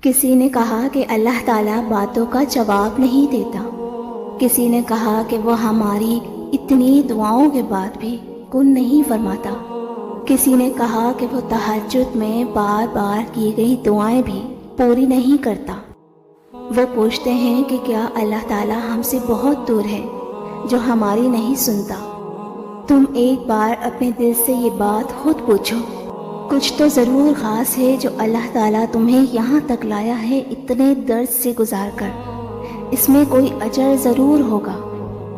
کسی نے کہا کہ اللہ تعالیٰ باتوں کا جواب نہیں دیتا، کسی نے کہا کہ وہ ہماری اتنی دعاؤں کے بعد بھی کن نہیں فرماتا، کسی نے کہا کہ وہ تہجد میں بار بار کی گئی دعائیں بھی پوری نہیں کرتا۔ وہ پوچھتے ہیں کہ کیا اللہ تعالیٰ ہم سے بہت دور ہے جو ہماری نہیں سنتا؟ تم ایک بار اپنے دل سے یہ بات خود پوچھو، کچھ تو ضرور خاص ہے جو اللہ تعالیٰ تمہیں یہاں تک لایا ہے اتنے درد سے گزار کر، اس میں کوئی اجر ضرور ہوگا۔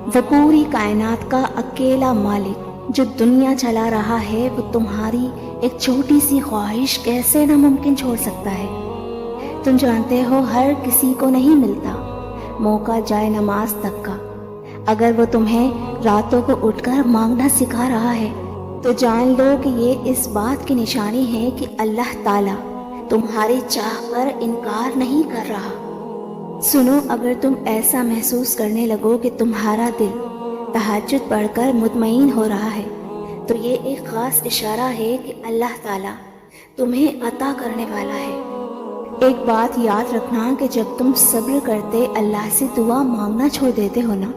وہ پوری کائنات کا اکیلا مالک جو دنیا چلا رہا ہے، وہ تمہاری ایک چھوٹی سی خواہش کیسے ناممکن چھوڑ سکتا ہے؟ تم جانتے ہو ہر کسی کو نہیں ملتا موقع جائے نماز تک کا۔ اگر وہ تمہیں راتوں کو اٹھ کر مانگنا سکھا رہا ہے تو جان لو کہ یہ اس بات کی نشانی ہے کہ اللہ تعالیٰ تمہاری چاہ پر انکار نہیں کر رہا۔ سنو، اگر تم ایسا محسوس کرنے لگو کہ تمہارا دل تہجد پڑھ کر مطمئن ہو رہا ہے تو یہ ایک خاص اشارہ ہے کہ اللہ تعالیٰ تمہیں عطا کرنے والا ہے۔ ایک بات یاد رکھنا کہ جب تم صبر کرتے اللہ سے دعا مانگنا چھوڑ دیتے ہو نا،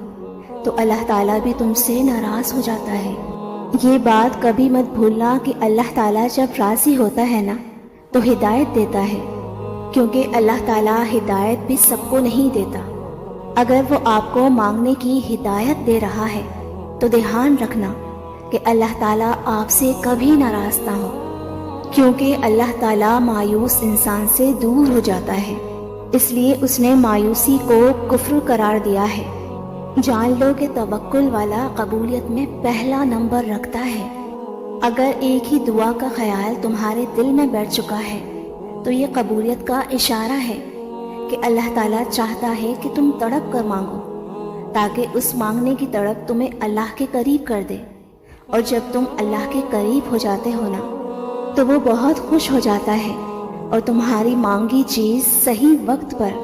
تو اللہ تعالیٰ بھی تم سے ناراض ہو جاتا ہے۔ یہ بات کبھی مت بھولنا کہ اللہ تعالیٰ جب راضی ہوتا ہے نا تو ہدایت دیتا ہے، کیونکہ اللہ تعالیٰ ہدایت بھی سب کو نہیں دیتا۔ اگر وہ آپ کو مانگنے کی ہدایت دے رہا ہے تو دھیان رکھنا کہ اللہ تعالیٰ آپ سے کبھی ناراض نہ ہو، کیونکہ اللہ تعالیٰ مایوس انسان سے دور ہو جاتا ہے، اس لیے اس نے مایوسی کو کفر قرار دیا ہے۔ جان لو کہ توکل والا قبولیت میں پہلا نمبر رکھتا ہے۔ اگر ایک ہی دعا کا خیال تمہارے دل میں بیٹھ چکا ہے تو یہ قبولیت کا اشارہ ہے کہ اللہ تعالیٰ چاہتا ہے کہ تم تڑپ کر مانگو، تاکہ اس مانگنے کی تڑپ تمہیں اللہ کے قریب کر دے، اور جب تم اللہ کے قریب ہو جاتے ہو نا تو وہ بہت خوش ہو جاتا ہے اور تمہاری مانگی چیز صحیح وقت پر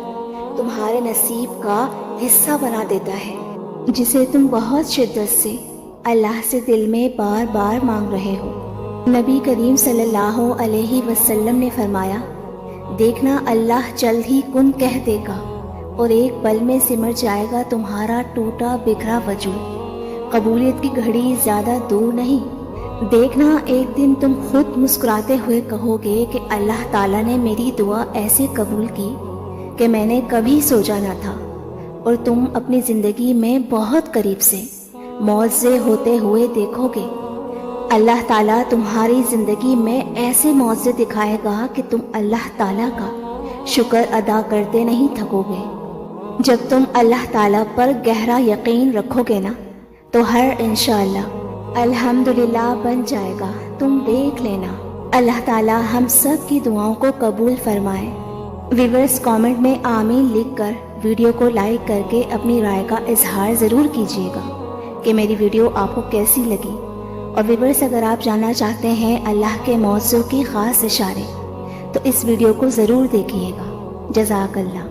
تمہارے نصیب کا حصہ بنا دیتا ہے، جسے تم بہت شدت سے اللہ سے دل میں بار بار مانگ رہے ہو۔ نبی کریم صلی اللہ علیہ وسلم نے فرمایا، دیکھنا اللہ جلد ہی کن کہہ دے گا اور ایک پل میں سمر جائے گا تمہارا ٹوٹا بکھرا وجود۔ قبولیت کی گھڑی زیادہ دور نہیں، دیکھنا ایک دن تم خود مسکراتے ہوئے کہو گے کہ اللہ تعالیٰ نے میری دعا ایسے قبول کی کہ میں نے کبھی سوچا نہ تھا، اور تم اپنی زندگی میں بہت قریب سے معجزے ہوتے ہوئے دیکھو گے۔ اللہ تعالیٰ تمہاری زندگی میں ایسے معجزے دکھائے گا کہ تم اللہ تعالیٰ کا شکر ادا کرتے نہیں تھکو گے۔ جب تم اللہ تعالیٰ پر گہرا یقین رکھو گے نا تو ہر انشاءاللہ الحمدللہ بن جائے گا، تم دیکھ لینا۔ اللہ تعالیٰ ہم سب کی دعاؤں کو قبول فرمائے۔ ویورز کامنٹ میں آمین لکھ کر ویڈیو کو لائک کر کے اپنی رائے کا اظہار ضرور کیجیے گا کہ میری ویڈیو آپ کو کیسی لگی۔ اور ویورز، اگر آپ جاننا چاہتے ہیں اللہ کے معجزوں کی خاص اشارے تو اس ویڈیو کو ضرور دیکھیے گا۔ جزاک اللہ۔